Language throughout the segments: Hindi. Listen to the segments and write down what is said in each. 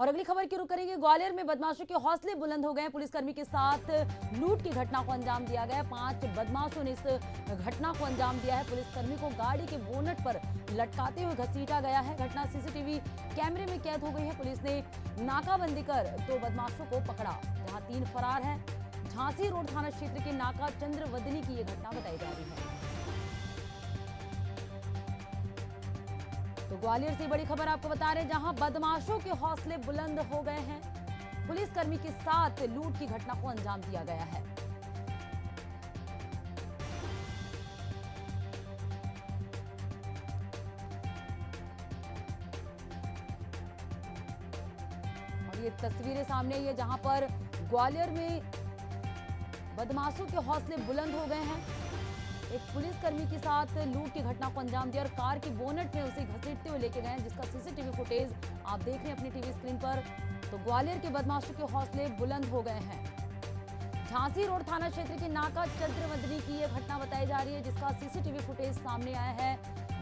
और अगली खबर की रुख करेंगे। ग्वालियर में बदमाशों के हौसले बुलंद हो गए। पुलिसकर्मी के साथ लूट की घटना को अंजाम दिया गया। 5 बदमाशों ने इस घटना को अंजाम दिया है। पुलिसकर्मी को गाड़ी के बोनट पर लटकाते हुए घसीटा गया है। घटना सीसीटीवी कैमरे में कैद हो गई है। पुलिस ने नाकाबंदी कर 2 बदमाशों को पकड़ा, जहां 3 फरार हैं। झांसी रोड थाना क्षेत्र के नाका चंद्रवदनी की यह घटना बताई जा रही है। तो ग्वालियर से बड़ी खबर आपको बता रहे हैं, जहां बदमाशों के हौसले बुलंद हो गए हैं। पुलिसकर्मी के साथ लूट की घटना को अंजाम दिया गया है। और ये तस्वीरें सामने आई है, जहां पर ग्वालियर में बदमाशों के हौसले बुलंद हो गए हैं। एक पुलिसकर्मी के साथ लूट की घटना को अंजाम दिया और कार के बोनट में उसे घसीटते हुए लेके गए, जिसका सीसीटीवी फुटेज आप देख रहे हैं अपनी टीवी स्क्रीन पर। तो ग्वालियर के बदमाशों के हौसले बुलंद हो गए हैं। झांसी रोड थाना क्षेत्र के नाका चंद्रवदनी की यह घटना बताई जा रही है, जिसका सीसीटीवी फुटेज सामने आया है।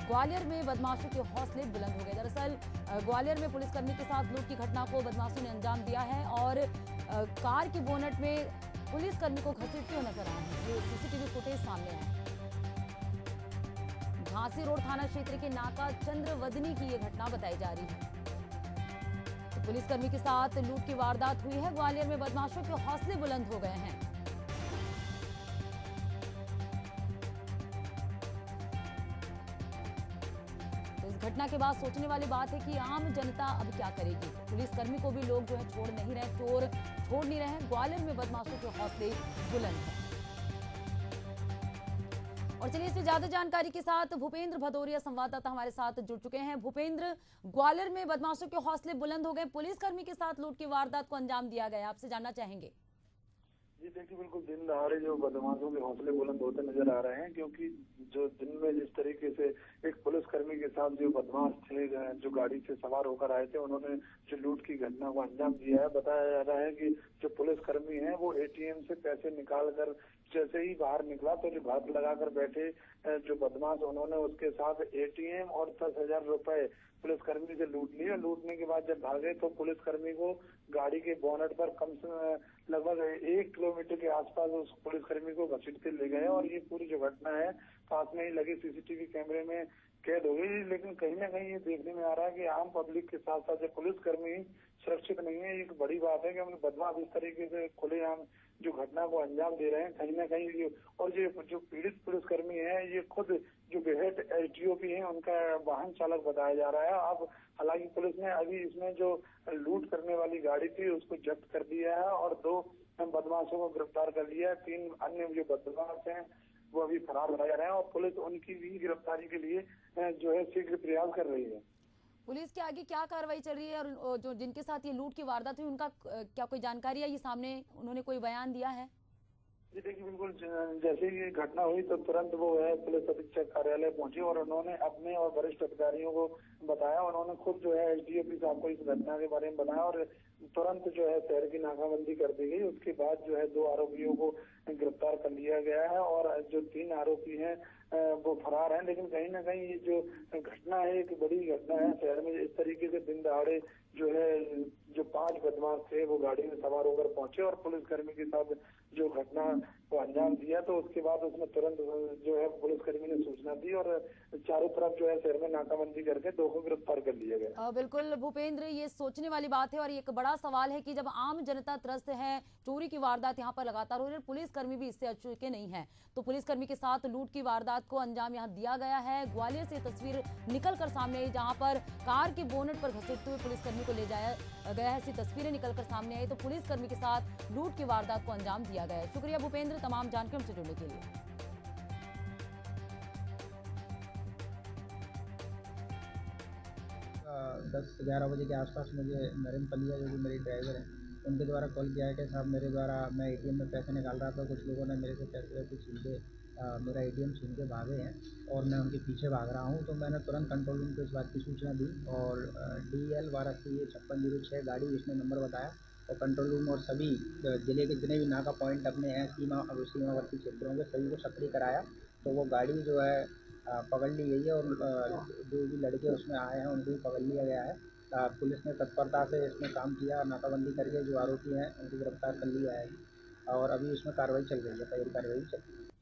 ग्वालियर में बदमाशों के हौसले बुलंद हो गए। दरअसल ग्वालियर में पुलिसकर्मी के साथ लूट की घटना को बदमाशों ने अंजाम दिया है और कार की बोनट में पुलिसकर्मी को घसीटते हुए नजर आए हैं। ये सीसीटीवी फुटेज सामने आया है। झांसी रोड थाना क्षेत्र के नाका चंद्रवदनी की यह घटना बताई जा रही है। तो पुलिसकर्मी के साथ लूट की वारदात हुई है। ग्वालियर में बदमाशों के हौसले बुलंद हो गए हैं। तो इस घटना के बाद सोचने वाली बात है कि आम जनता अब क्या करेगी। पुलिसकर्मी को भी लोग जो है छोड़ नहीं रहे, चोर छोड़ नहीं रहे हैं। ग्वालियर में बदमाशों के हौसले बुलंद हैं। और चलिए इससे ज्यादा जानकारी के साथ भूपेंद्र भदौरिया संवाददाता हमारे साथ जुड़ चुके हैं। भूपेंद्र, ग्वालियर में बदमाशों के हौसले बुलंद हो गए, पुलिसकर्मी के साथ लूट की वारदात को अंजाम दिया गया, आपसे जानना चाहेंगे। जी देखिए, बिल्कुल दिन दहाड़े जो बदमाशों के हौसले बुलंद होते नजर आ रहे हैं, क्योंकि जो दिन में जिस तरीके से एक पुलिसकर्मी के साथ जो बदमाश थे जो गाड़ी से सवार होकर आए थे, उन्होंने जो लूट की घटना को अंजाम दिया है। बताया जा रहा है कि जो पुलिसकर्मी है वो एटीएम से पैसे निकाल कर जैसे ही बाहर निकला तो जो भाग लगाकर बैठे जो बदमाश, उन्होंने उसके साथ एटीएम और 10,000 रुपए पुलिसकर्मी से लूट लिए। लूटने के बाद जब भागे तो पुलिसकर्मी को गाड़ी के बोनट पर कम से लगभग 1 किलोमीटर के आसपास उस पुलिसकर्मी को घसीटते ले गए और ये पूरी जो घटना है पास में ही लगे सीसीटीवी कैमरे में कैद हो गई। लेकिन कहीं ना कहीं ये देखने में आ रहा है कि आम पब्लिक के साथ साथ जो पुलिसकर्मी सुरक्षित नहीं है। एक बड़ी बात है कि हम बदमाश इस तरीके से खुलेआम जो घटना को अंजाम दे रहे हैं, कहीं ना कहीं ये और जो पीड़ित पुलिसकर्मी है ये खुद जो बेहद एसडीओपी है उनका वाहन चालक बताया जा रहा है। अब हालांकि पुलिस ने अभी इसमें जो लूट करने वाली गाड़ी थी उसको जब्त कर दिया है और 2 बदमाशों को गिरफ्तार कर लिया है। 3 अन्य जो बदमाश हैं वो अभी फरार बताए जा रहे हैं और पुलिस उनकी भी गिरफ्तारी के लिए जो है शीघ्र प्रयास कर रही है। पुलिस के आगे क्या कार्रवाई चल रही है और जो जिनके साथ ये लूट की वारदात हुई उनका क्या कोई जानकारी है, ये सामने उन्होंने कोई बयान दिया है? जी देखिए, बिल्कुल जैसे ही ये घटना हुई तो तुरंत वो है पुलिस अधीक्षक कार्यालय पहुंचे और उन्होंने अपने और वरिष्ठ अधिकारियों को बताया। उन्होंने खुद जो है एसडीओपी साहब को इस घटना के बारे में बताया और तुरंत जो है शहर की नाकाबंदी कर दी गई। उसके बाद जो है 2 आरोपियों को गिरफ्तार कर लिया गया है और जो 3 आरोपी हैं वो फरार हैं। लेकिन कहीं ना कहीं ये जो घटना है एक बड़ी घटना है शहर में। इस तरीके से दिन दहाड़े जो है जो 5 बदमाश थे वो गाड़ी में सवार होकर पहुंचे और पुलिसकर्मी के साथ जो घटना को अंजाम दिया, तो उसके बाद उसमें तुरंत जो है पुलिसकर्मी ने सूचना दी और चारों तरफ जो है शहर में नाकाबंदी करके 2 को गिरफ्तार कर लिया गया। बिल्कुल भूपेंद्र, ये सोचने वाली बात है और एक बड़ा सवाल है कि जब आम जनता त्रस्त है, चोरी की वारदात यहाँ पर लगातार हो रही है, पुलिसकर्मी भी इससे अचूके नहीं है, तो पुलिसकर्मी के साथ लूट की वारदात को अंजाम यहाँ दिया गया है। ग्वालियर से तस्वीर निकल कर सामने आई, जहाँ पर कार के बोनट पर घसीटते हुए पुलिसकर्मी को ले जाया गया है। ऐसी तस्वीरें निकलकर सामने आई। तो पुलिसकर्मी के साथ लूट की वारदात को अंजाम दिया गया है। शुक्रिया भूपेंद्र तमाम जानकारियों से जुड़ने के लिए। 10-11 बजे के आसपास मुझे नरेंद्र पलिया जो कि मेरे ड्राइवर हैं उनके द्वारा कॉल किया है कि साहब मेरे द्वारा मैं एटीएम में पैसे निकाल रहा था, कुछ लोगों ने मेरे से पैसे छीन के मेरा एटीएम छीन के भागे हैं और मैं उनके पीछे भाग रहा हूं। तो मैंने तुरंत कंट्रोल रूम को इस बात की सूचना दी और DL 125606 गाड़ी जिसने नंबर बताया और कंट्रोल रूम और सभी जिले के जितने भी नाका पॉइंट अपने हैं सीमावर्ती क्षेत्रों के सभी को सक्रिय कराया। तो वो गाड़ी जो है पकड़ ली गई है और जो भी लड़के उसमें आए हैं उनको भी पकड़ लिया गया है पुलिस ने तत्परता से इसमें काम किया, नाकाबंदी करके जो आरोपी हैं उनको गिरफ्तार कर लिया है और अभी इसमें कार्रवाई चल रही है, तैयारी कार्रवाई चल रही है।